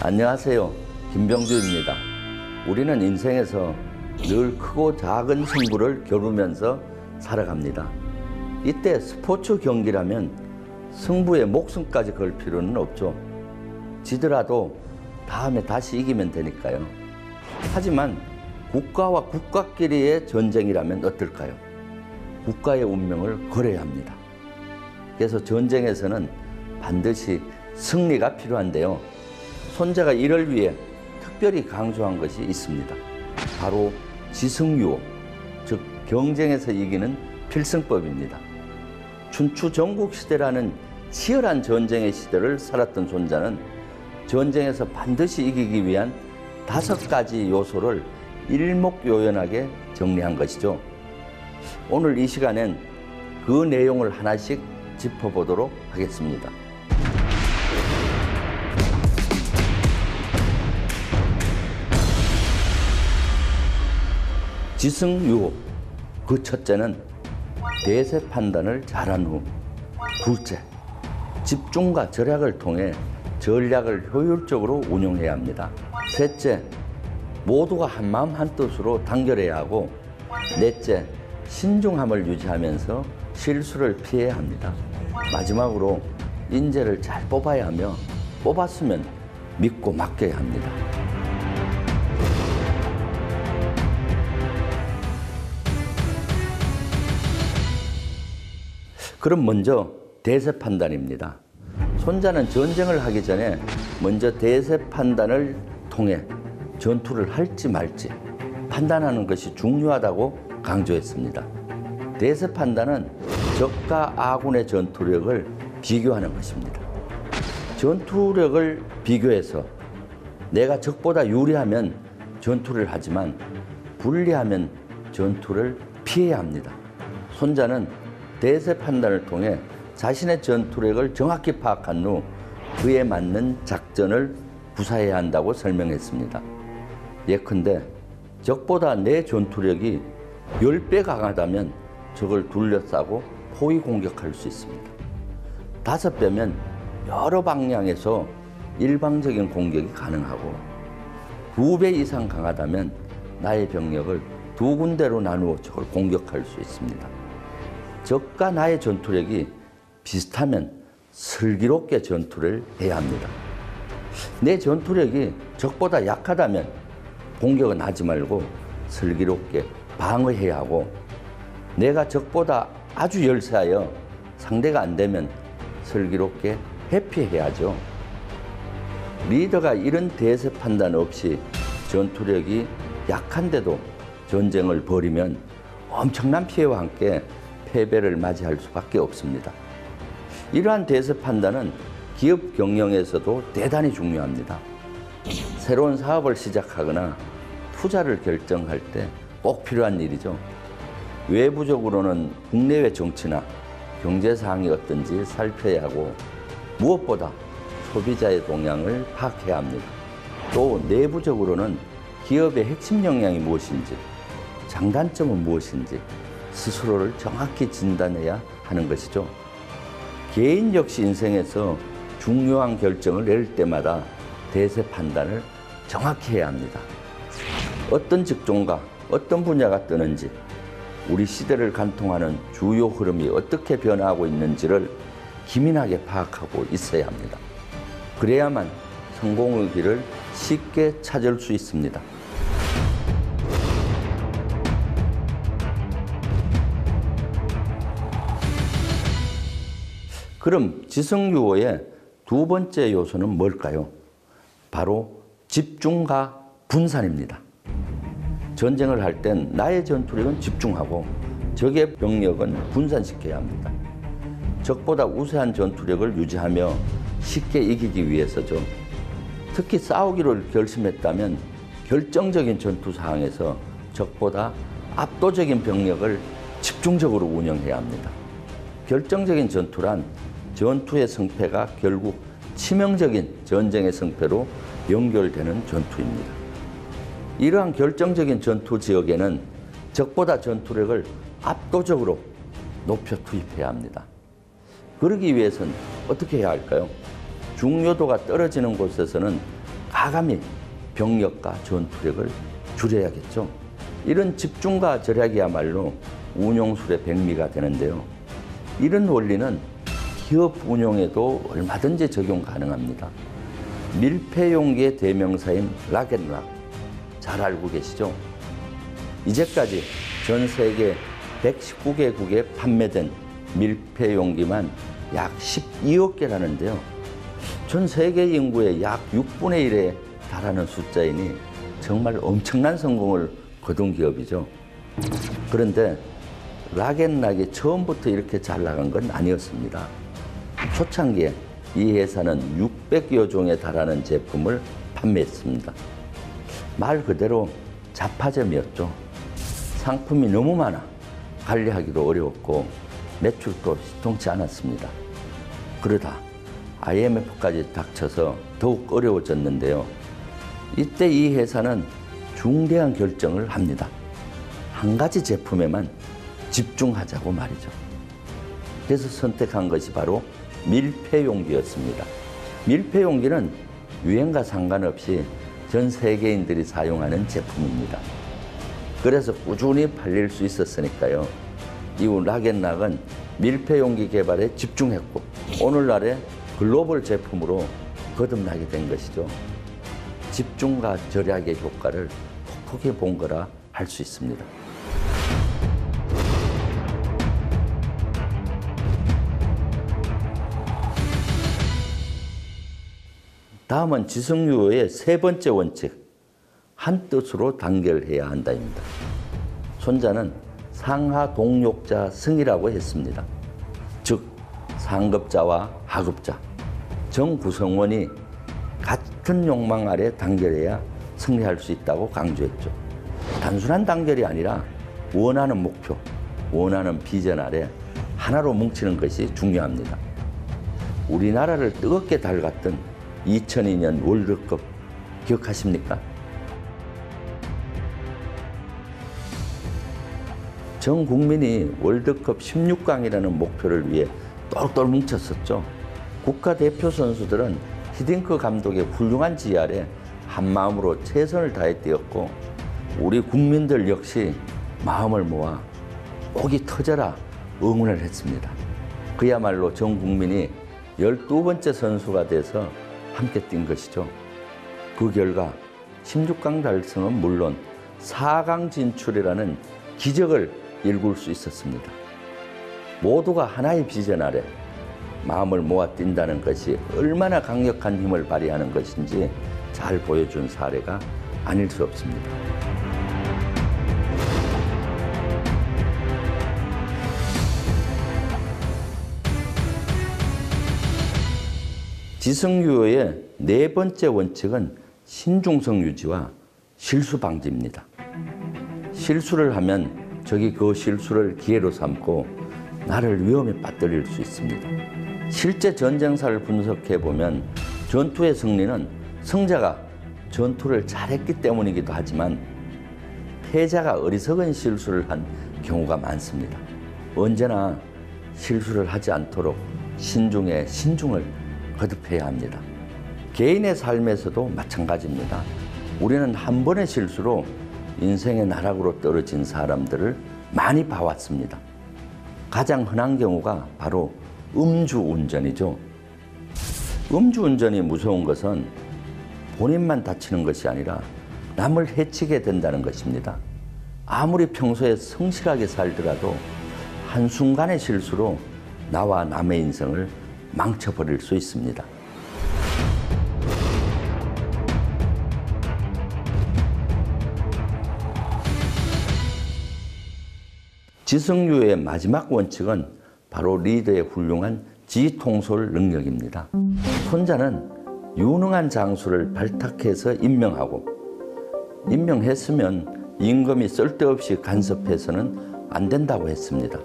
안녕하세요. 김병주입니다. 우리는 인생에서 늘 크고 작은 승부를 겨루면서 살아갑니다. 이때 스포츠 경기라면 승부에 목숨까지 걸 필요는 없죠. 지더라도 다음에 다시 이기면 되니까요. 하지만 국가와 국가끼리의 전쟁이라면 어떨까요? 국가의 운명을 걸어야 합니다. 그래서 전쟁에서는 반드시 승리가 필요한데요. 손자가 이를 위해 특별히 강조한 것이 있습니다. 바로 지승유호, 즉 경쟁에서 이기는 필승법입니다. 춘추 전국시대라는 치열한 전쟁의 시대를 살았던 손자는 전쟁에서 반드시 이기기 위한 5가지 요소를 일목요연하게 정리한 것이죠. 오늘 이 시간엔 그 내용을 하나씩 짚어보도록 하겠습니다. 지승유호, 그 첫째는 대세 판단을 잘한 후, 둘째, 집중과 절약을 통해 전략을 효율적으로 운용해야 합니다. 셋째, 모두가 한마음 한뜻으로 단결해야 하고, 넷째, 신중함을 유지하면서 실수를 피해야 합니다. 마지막으로 인재를 잘 뽑아야 하며 뽑았으면 믿고 맡겨야 합니다. 그럼 먼저 대세 판단입니다. 손자는 전쟁을 하기 전에 먼저 대세 판단을 통해 전투를 할지 말지 판단하는 것이 중요하다고 강조했습니다. 대세 판단은 적과 아군의 전투력을 비교하는 것입니다. 전투력을 비교해서 내가 적보다 유리하면 전투를 하지만 불리하면 전투를 피해야 합니다. 손자는 대세 판단을 통해 자신의 전투력을 정확히 파악한 후 그에 맞는 작전을 구사해야 한다고 설명했습니다. 예컨대 적보다 내 전투력이 10배 강하다면 적을 둘러싸고 포위 공격할 수 있습니다. 5배면 여러 방향에서 일방적인 공격이 가능하고 2배 이상 강하다면 나의 병력을 2군데로 나누어 적을 공격할 수 있습니다. 적과 나의 전투력이 비슷하면 슬기롭게 전투를 해야 합니다. 내 전투력이 적보다 약하다면 공격은 하지 말고 슬기롭게 방어해야 하고, 내가 적보다 아주 열세하여 상대가 안 되면 슬기롭게 회피해야죠. 리더가 이런 대세 판단 없이 전투력이 약한데도 전쟁을 벌이면 엄청난 피해와 함께 패배를 맞이할 수밖에 없습니다. 이러한 대세 판단은 기업 경영에서도 대단히 중요합니다. 새로운 사업을 시작하거나 투자를 결정할 때 꼭 필요한 일이죠. 외부적으로는 국내외 정치나 경제 사항이 어떤지 살펴야 하고, 무엇보다 소비자의 동향을 파악해야 합니다. 또 내부적으로는 기업의 핵심 역량이 무엇인지, 장단점은 무엇인지 스스로를 정확히 진단해야 하는 것이죠. 개인 역시 인생에서 중요한 결정을 내릴 때마다 대세 판단을 정확히 해야 합니다. 어떤 직종과 어떤 분야가 뜨는지, 우리 시대를 관통하는 주요 흐름이 어떻게 변화하고 있는지를 기민하게 파악하고 있어야 합니다. 그래야만 성공의 길을 쉽게 찾을 수 있습니다. 그럼 지승유호의 2번째 요소는 뭘까요? 바로 집중과 분산입니다. 전쟁을 할 땐 나의 전투력은 집중하고 적의 병력은 분산시켜야 합니다. 적보다 우세한 전투력을 유지하며 쉽게 이기기 위해서죠. 특히 싸우기로 결심했다면 결정적인 전투 상황에서 적보다 압도적인 병력을 집중적으로 운영해야 합니다. 결정적인 전투란 전투의 승패가 결국 치명적인 전쟁의 승패로 연결되는 전투입니다. 이러한 결정적인 전투 지역에는 적보다 전투력을 압도적으로 높여 투입해야 합니다. 그러기 위해서는 어떻게 해야 할까요? 중요도가 떨어지는 곳에서는 과감히 병력과 전투력을 줄여야겠죠. 이런 집중과 절약이야말로 운용술의 백미가 되는데요. 이런 원리는 기업 운용에도 얼마든지 적용 가능합니다. 밀폐용기의 대명사인 락앤락, 잘 알고 계시죠? 이제까지 전 세계 119개국에 판매된 밀폐용기만 약 12억 개라는데요. 전 세계 인구의 약 6분의 1에 달하는 숫자이니 정말 엄청난 성공을 거둔 기업이죠. 그런데 락앤락이 처음부터 이렇게 잘 나간 건 아니었습니다. 초창기에 이 회사는 600여 종에 달하는 제품을 판매했습니다. 말 그대로 잡화점이었죠. 상품이 너무 많아 관리하기도 어려웠고 매출도 시통치 않았습니다. 그러다 IMF까지 닥쳐서 더욱 어려워졌는데요. 이때 이 회사는 중대한 결정을 합니다. 한 가지 제품에만 집중하자고 말이죠. 그래서 선택한 것이 바로 밀폐용기였습니다. 밀폐용기는 유행과 상관없이 전 세계인들이 사용하는 제품입니다. 그래서 꾸준히 팔릴 수 있었으니까요. 이후 락앤락은 밀폐용기 개발에 집중했고 오늘날의 글로벌 제품으로 거듭나게 된 것이죠. 집중과 절약의 효과를 톡톡히 본 거라 할 수 있습니다. 다음은 지성유효의 세 번째 원칙, 한 뜻으로 단결해야 한다입니다. 손자는 상하 동욕자 승이라고 했습니다. 즉 상급자와 하급자, 정 구성원이 같은 욕망 아래 단결해야 승리할 수 있다고 강조했죠. 단순한 단결이 아니라 원하는 목표, 원하는 비전 아래 하나로 뭉치는 것이 중요합니다. 우리나라를 뜨겁게 달갔던 2002년 월드컵 기억하십니까? 전 국민이 월드컵 16강이라는 목표를 위해 똘똘 뭉쳤었죠. 국가대표 선수들은 히딩크 감독의 훌륭한 지휘 아래 한마음으로 최선을 다해 뛰었고 우리 국민들 역시 마음을 모아 목이 터져라 응원을 했습니다. 그야말로 전 국민이 12번째 선수가 돼서 함께 뛴 것이죠. 그 결과 16강 달성은 물론 4강 진출이라는 기적을 일굴 수 있었습니다. 모두가 하나의 비전 아래 마음을 모아 뛴다는 것이 얼마나 강력한 힘을 발휘하는 것인지 잘 보여준 사례가 아닐 수 없습니다. 지성유효의 네 번째 원칙은 신중성 유지와 실수 방지입니다. 실수를 하면 적이 그 실수를 기회로 삼고 나를 위험에 빠뜨릴 수 있습니다. 실제 전쟁사를 분석해 보면 전투의 승리는 승자가 전투를 잘했기 때문이기도 하지만 패자가 어리석은 실수를 한 경우가 많습니다. 언제나 실수를 하지 않도록 신중에 신중을 거듭해야 합니다. 개인의 삶에서도 마찬가지입니다. 우리는 한 번의 실수로 인생의 나락으로 떨어진 사람들을 많이 봐왔습니다. 가장 흔한 경우가 바로 음주운전이죠. 음주운전이 무서운 것은 본인만 다치는 것이 아니라 남을 해치게 된다는 것입니다. 아무리 평소에 성실하게 살더라도 한순간의 실수로 나와 남의 인생을 망쳐버릴 수 있습니다. 지성유효의 마지막 원칙은 바로 리더의 훌륭한 지휘통솔 능력입니다. 손자는 유능한 장수를 발탁해서 임명하고 임명했으면 임금이 쓸데없이 간섭해서는 안 된다고 했습니다.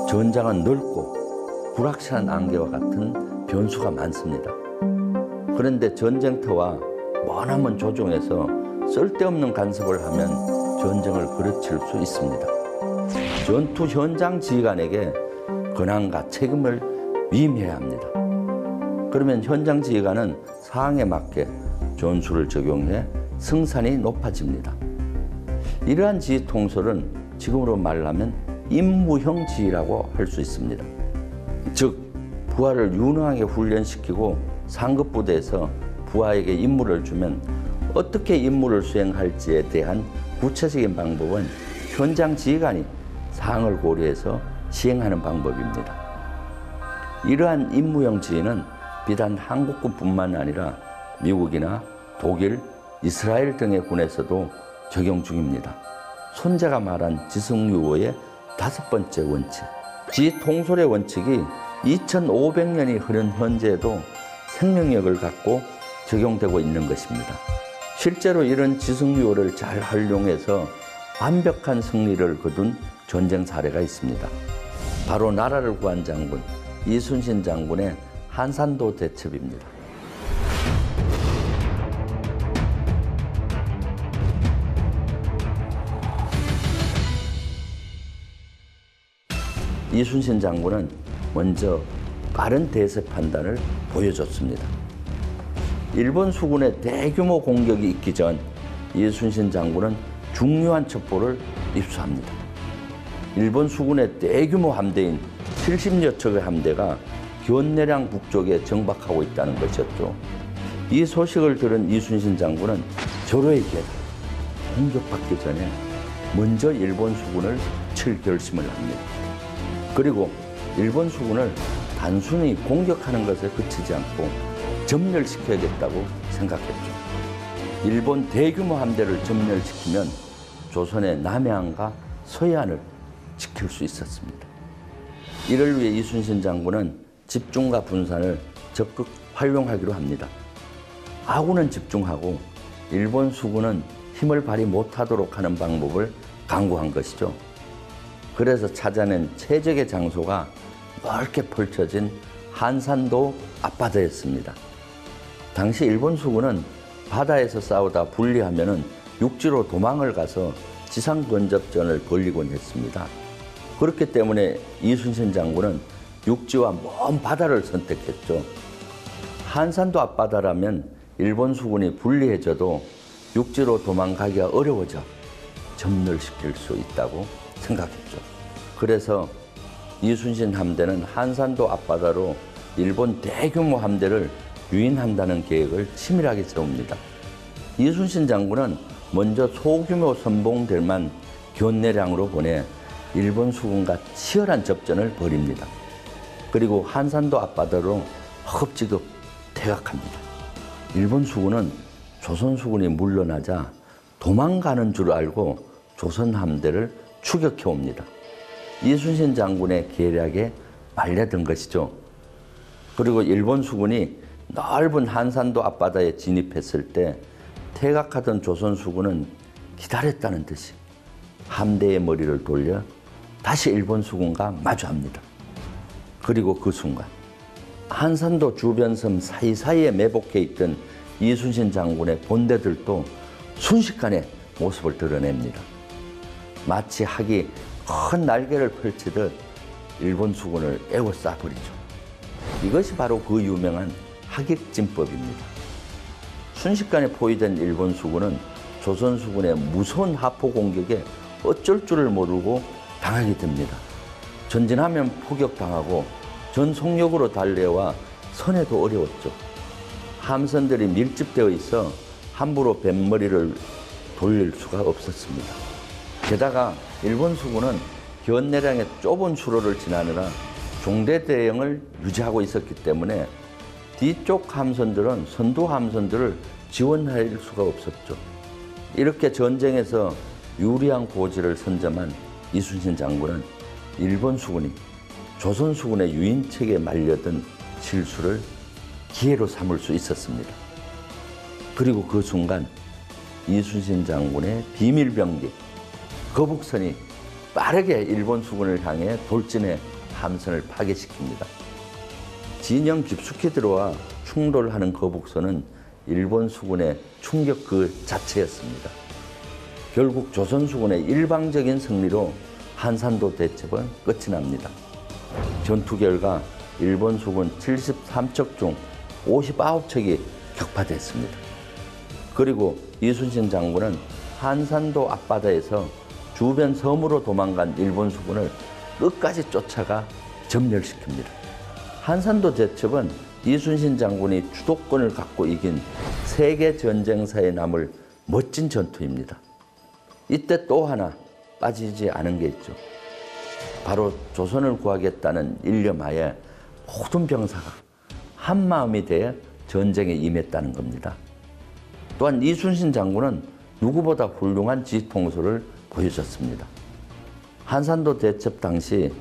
전장은 넓고 불확실한 안개와 같은 변수가 많습니다. 그런데 전쟁터와 머나먼 조정에서 쓸데없는 간섭을 하면 전쟁을 그르칠 수 있습니다. 전투 현장 지휘관에게 권한과 책임을 위임해야 합니다. 그러면 현장 지휘관은 상황에 맞게 전술을 적용해 승산이 높아집니다. 이러한 지휘 통솔은 지금으로 말하면 임무형 지휘라고 할 수 있습니다. 즉, 부하를 유능하게 훈련시키고 상급 부대에서 부하에게 임무를 주면 어떻게 임무를 수행할지에 대한 구체적인 방법은 현장 지휘관이 사항을 고려해서 시행하는 방법입니다. 이러한 임무형 지휘는 비단 한국군뿐만 아니라 미국이나 독일, 이스라엘 등의 군에서도 적용 중입니다. 손자가 말한 지승유호의 5번째 원칙, 지휘 통솔의 원칙이 2500년이 흐른 현재에도 생명력을 갖고 적용되고 있는 것입니다. 실제로 이런 지승유호를 잘 활용해서 완벽한 승리를 거둔 전쟁 사례가 있습니다. 바로 나라를 구한 장군 이순신 장군의 한산도 대첩입니다. 이순신 장군은 먼저 빠른 대세 판단을 보여줬습니다. 일본 수군의 대규모 공격이 있기 전 이순신 장군은 중요한 첩보를 입수합니다. 일본 수군의 대규모 함대인 70여 척의 함대가 견내량 북쪽에 정박하고 있다는 것이었죠. 이 소식을 들은 이순신 장군은 절호의 기회다. 공격받기 전에 먼저 일본 수군을 칠 결심을 합니다. 그리고 일본 수군을 단순히 공격하는 것에 그치지 않고 점멸시켜야겠다고 생각했죠. 일본 대규모 함대를 점멸시키면 조선의 남해안과 서해안을 지킬 수 있었습니다. 이를 위해 이순신 장군은 집중과 분산을 적극 활용하기로 합니다. 아군은 집중하고 일본 수군은 힘을 발휘 못하도록 하는 방법을 강구한 것이죠. 그래서 찾아낸 최적의 장소가 넓게 펼쳐진 한산도 앞바다였습니다. 당시 일본 수군은 바다에서 싸우다 불리하면은 육지로 도망을 가서 지상 근접전을 벌이곤 했습니다. 그렇기 때문에 이순신 장군은 육지와 먼 바다를 선택했죠. 한산도 앞바다라면 일본 수군이 불리해져도 육지로 도망가기가 어려워져 점멸시킬 수 있다고 생각했죠. 그래서 이순신 함대는 한산도 앞바다로 일본 대규모 함대를 유인한다는 계획을 치밀하게 세웁니다. 이순신 장군은 먼저 소규모 선봉들만 견내량으로 보내 일본 수군과 치열한 접전을 벌입니다. 그리고 한산도 앞바다로 허겁지겁 퇴각합니다. 일본 수군은 조선 수군이 물러나자 도망가는 줄 알고 조선 함대를 추격해 옵니다. 이순신 장군의 계략에 말려든 것이죠. 그리고 일본 수군이 넓은 한산도 앞바다에 진입했을 때 퇴각하던 조선 수군은 기다렸다는 듯이 함대의 머리를 돌려 다시 일본 수군과 마주합니다. 그리고 그 순간 한산도 주변 섬 사이사이에 매복해 있던 이순신 장군의 본대들도 순식간에 모습을 드러냅니다. 마치 학이 큰 날개를 펼치듯 일본 수군을 에워싸버리죠. 이것이 바로 그 유명한 학익진법입니다. 순식간에 포위된 일본 수군은 조선 수군의 무서운 하포 공격에 어쩔 줄을 모르고 당하게 됩니다. 전진하면 포격당하고 전속력으로 달려와 선회도 어려웠죠. 함선들이 밀집되어 있어 함부로 뱃머리를 돌릴 수가 없었습니다. 게다가 일본 수군은 견내량의 좁은 수로를 지나느라 종대 대형을 유지하고 있었기 때문에 뒤쪽 함선들은 선두 함선들을 지원할 수가 없었죠. 이렇게 전쟁에서 유리한 고지를 선점한 이순신 장군은 일본 수군이 조선 수군의 유인책에 말려든 실수를 기회로 삼을 수 있었습니다. 그리고 그 순간 이순신 장군의 비밀병기 거북선이 빠르게 일본 수군을 향해 돌진해 함선을 파괴시킵니다. 진영 깊숙이 들어와 충돌하는 거북선은 일본 수군의 충격 그 자체였습니다. 결국 조선 수군의 일방적인 승리로 한산도 대첩은 끝이 납니다. 전투 결과 일본 수군 73척 중 59척이 격파됐습니다. 그리고 이순신 장군은 한산도 앞바다에서 주변 섬으로 도망간 일본 수군을 끝까지 쫓아가 점멸시킵니다. 한산도 대첩은 이순신 장군이 주도권을 갖고 이긴 세계 전쟁사에 남을 멋진 전투입니다. 이때 또 하나 빠지지 않은 게 있죠. 바로 조선을 구하겠다는 일념하에 모든 병사가 한마음이 되어 전쟁에 임했다는 겁니다. 또한 이순신 장군은 누구보다 훌륭한 지휘통솔을 보여줬습니다. 한산도 대첩 당시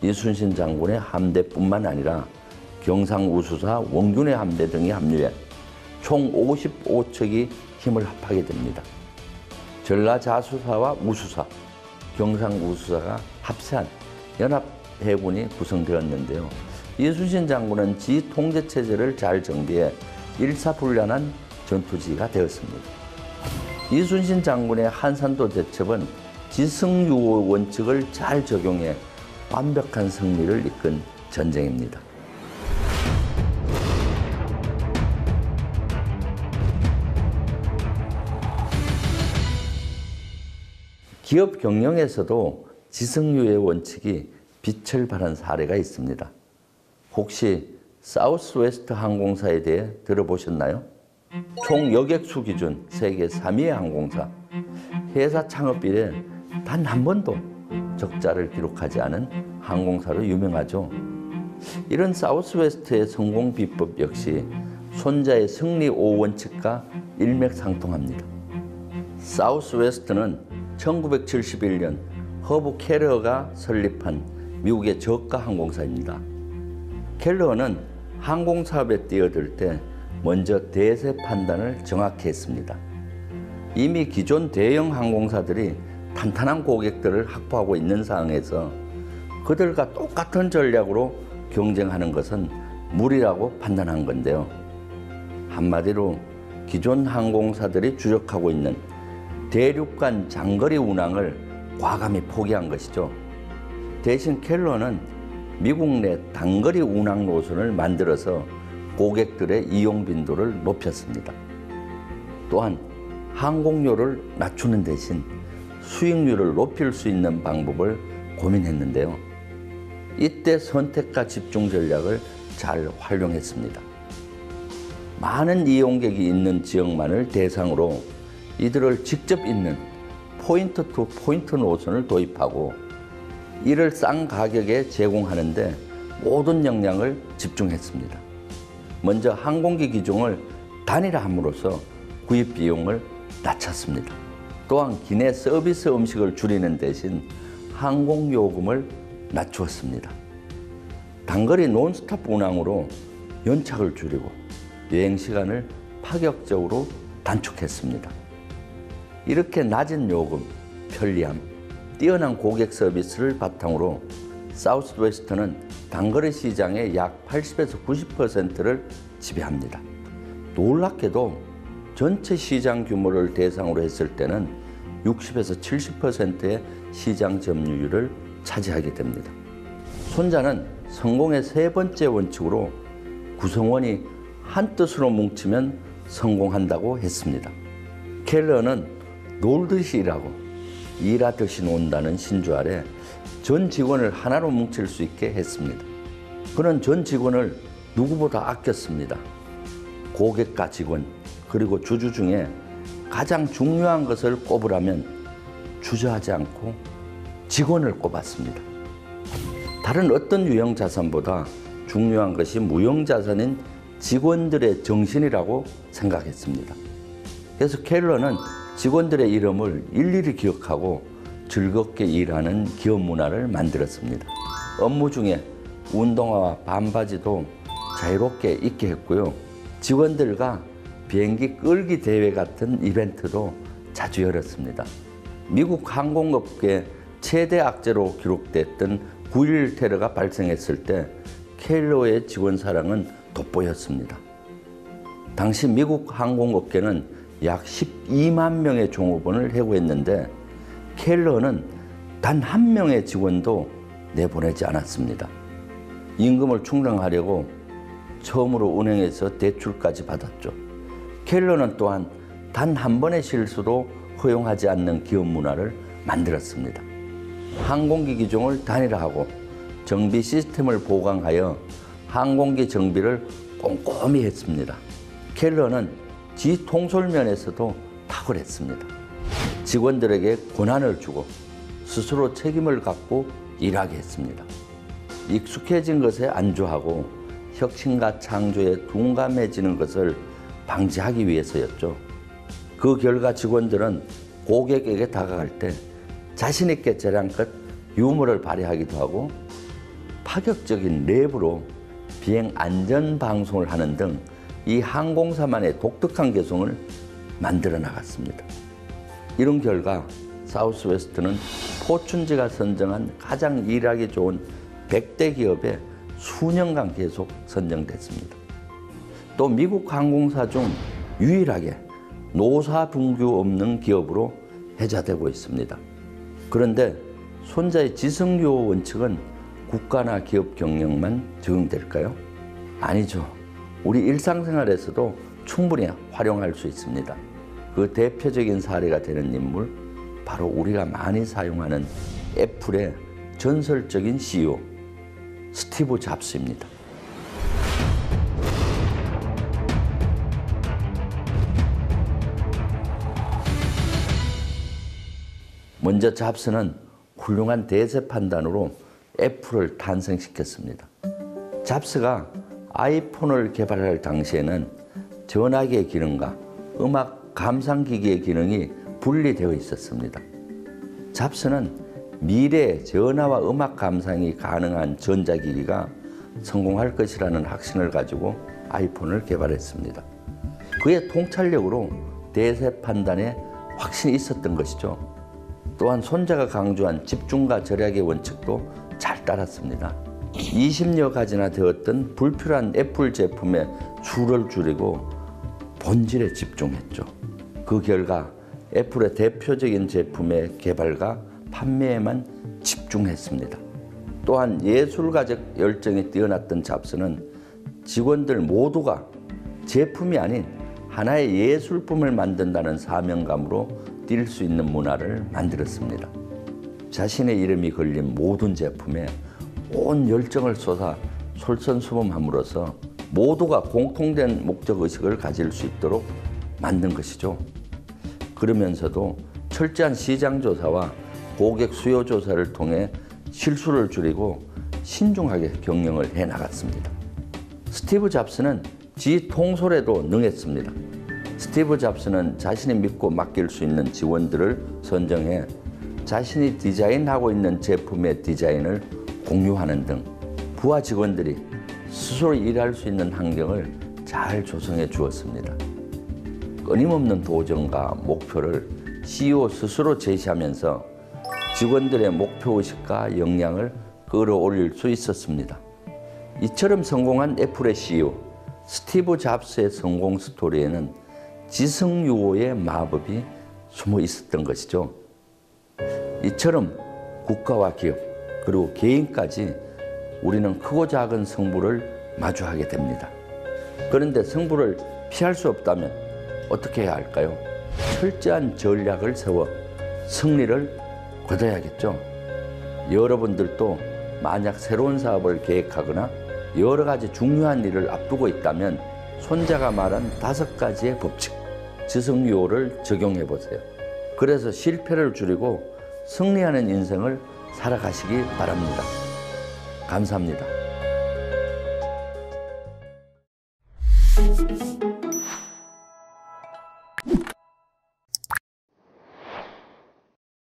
이순신 장군의 함대뿐만 아니라 경상우수사, 원균의 함대 등이 합류해 총 55척이 힘을 합하게 됩니다. 전라자수사와 우수사, 경상우수사가 합세한 연합해군이 구성되었는데요. 이순신 장군은 지휘통제체제를 잘 정비해 일사불란한 전투지휘가 되었습니다. 이순신 장군의 한산도 대첩은 지승유호 원칙을 잘 적용해 완벽한 승리를 이끈 전쟁입니다. 기업 경영에서도 지승유의 원칙이 빛을 발한 사례가 있습니다. 혹시 사우스웨스트 항공사에 대해 들어보셨나요? 총 여객수 기준 세계 3위의 항공사. 회사 창업 이래 단 한 번도 적자를 기록하지 않은 항공사로 유명하죠. 이런 사우스웨스트의 성공 비법 역시 손자의 승리 5원칙과 일맥상통합니다. 사우스웨스트는 1971년 허브 켈러가 설립한 미국의 저가 항공사입니다. 켈러는 항공사업에 뛰어들 때 먼저 대세 판단을 정확히 했습니다. 이미 기존 대형 항공사들이 탄탄한 고객들을 확보하고 있는 상황에서 그들과 똑같은 전략으로 경쟁하는 것은 무리라고 판단한 건데요. 한마디로 기존 항공사들이 주력하고 있는 대륙간 장거리 운항을 과감히 포기한 것이죠. 대신 켈러는 미국 내 단거리 운항 노선을 만들어서 고객들의 이용 빈도를 높였습니다. 또한 항공료를 낮추는 대신 수익률을 높일 수 있는 방법을 고민했는데요. 이때 선택과 집중 전략을 잘 활용했습니다. 많은 이용객이 있는 지역만을 대상으로 이들을 직접 잇는 포인트 투 포인트 노선을 도입하고 이를 싼 가격에 제공하는데 모든 역량을 집중했습니다. 먼저 항공기 기종을 단일화함으로써 구입 비용을 낮췄습니다. 또한 기내 서비스 음식을 줄이는 대신 항공요금을 낮추었습니다. 단거리 논스톱 운항으로 연착을 줄이고 여행시간을 파격적으로 단축했습니다. 이렇게 낮은 요금, 편리함, 뛰어난 고객 서비스를 바탕으로 사우스웨스트는 단거리 시장의 약 80에서 90%를 지배합니다. 놀랍게도 전체 시장 규모를 대상으로 했을 때는 60에서 70%의 시장 점유율을 차지하게 됩니다. 손자는 성공의 세 번째 원칙으로 구성원이 한뜻으로 뭉치면 성공한다고 했습니다. 켈러는 놀듯이 일하고 일하듯이 논다는 신조 아래 전 직원을 하나로 뭉칠 수 있게 했습니다. 그는 전 직원을 누구보다 아꼈습니다. 고객과 직원 그리고 주주 중에 가장 중요한 것을 꼽으라면 주저하지 않고 직원을 꼽았습니다. 다른 어떤 유형 자산보다 중요한 것이 무형 자산인 직원들의 정신이라고 생각했습니다. 그래서 켈러는 직원들의 이름을 일일이 기억하고 즐겁게 일하는 기업 문화를 만들었습니다. 업무 중에 운동화와 반바지도 자유롭게 입게 했고요. 직원들과 비행기 끌기 대회 같은 이벤트도 자주 열었습니다. 미국 항공업계 최대 악재로 기록됐던 9.11 테러가 발생했을 때 켈러의 직원 사랑은 돋보였습니다. 당시 미국 항공업계는 약 12만 명의 종업원을 해고했는데 켈러는 단 한 명의 직원도 내보내지 않았습니다. 임금을 충당하려고 처음으로 은행에서 대출까지 받았죠. 켈러는 또한 단 한 번의 실수도 허용하지 않는 기업 문화를 만들었습니다. 항공기 기종을 단일화하고 정비 시스템을 보강하여 항공기 정비를 꼼꼼히 했습니다. 켈러는 지통솔면에서도 탁월했습니다. 직원들에게 권한을 주고 스스로 책임을 갖고 일하게 했습니다. 익숙해진 것에 안주하고 혁신과 창조에 둔감해지는 것을 방지하기 위해서였죠. 그 결과 직원들은 고객에게 다가갈 때 자신 있게 재량껏 유머를 발휘하기도 하고 파격적인 랩으로 비행 안전 방송을 하는 등 이 항공사만의 독특한 개성을 만들어 나갔습니다. 이런 결과 사우스웨스트는 포춘지가 선정한 가장 일하기 좋은 100대 기업에 수년간 계속 선정됐습니다. 또 미국 항공사 중 유일하게 노사 분규 없는 기업으로 해자되고 있습니다. 그런데 손자의 지성유호 원칙은 국가나 기업 경영만 적용될까요? 아니죠. 우리 일상생활에서도 충분히 활용할 수 있습니다. 그 대표적인 사례가 되는 인물, 바로 우리가 많이 사용하는 애플의 전설적인 CEO, 스티브 잡스입니다. 먼저 잡스는 훌륭한 대세 판단으로 애플을 탄생시켰습니다. 잡스가 아이폰을 개발할 당시에는 전화기의 기능과 음악 감상기기의 기능이 분리되어 있었습니다. 잡스는 미래의 전화와 음악 감상이 가능한 전자기기가 성공할 것이라는 확신을 가지고 아이폰을 개발했습니다. 그의 통찰력으로 대세 판단에 확신이 있었던 것이죠. 또한 손자가 강조한 집중과 절약의 원칙도 잘 따랐습니다. 20여 가지나 되었던 불필요한 애플 제품의 수를 줄이고 본질에 집중했죠. 그 결과 애플의 대표적인 제품의 개발과 판매에만 집중했습니다. 또한 예술가적 열정이 뛰어났던 잡스는 직원들 모두가 제품이 아닌 하나의 예술품을 만든다는 사명감으로 뛸 수 있는 문화를 만들었습니다. 자신의 이름이 걸린 모든 제품에 온 열정을 쏟아 솔선수범함으로써 모두가 공통된 목적의식을 가질 수 있도록 만든 것이죠. 그러면서도 철저한 시장조사와 고객 수요조사를 통해 실수를 줄이고 신중하게 경영을 해나갔습니다. 스티브 잡스는 지통솔에도 능했습니다. 스티브 잡스는 자신이 믿고 맡길 수 있는 직원들을 선정해 자신이 디자인하고 있는 제품의 디자인을 공유하는 등 부하 직원들이 스스로 일할 수 있는 환경을 잘 조성해 주었습니다. 끊임없는 도전과 목표를 CEO 스스로 제시하면서 직원들의 목표의식과 역량을 끌어올릴 수 있었습니다. 이처럼 성공한 애플의 CEO 스티브 잡스의 성공 스토리에는 지성유호의 마법이 숨어 있었던 것이죠. 이처럼 국가와 기업 그리고 개인까지 우리는 크고 작은 승부를 마주하게 됩니다. 그런데 승부를 피할 수 없다면 어떻게 해야 할까요? 철저한 전략을 세워 승리를 거둬야겠죠. 여러분들도 만약 새로운 사업을 계획하거나 여러 가지 중요한 일을 앞두고 있다면 손자가 말한 5가지의 법칙, 지성유호를 적용해 보세요. 그래서 실패를 줄이고 승리하는 인생을 살아가시기 바랍니다. 감사합니다.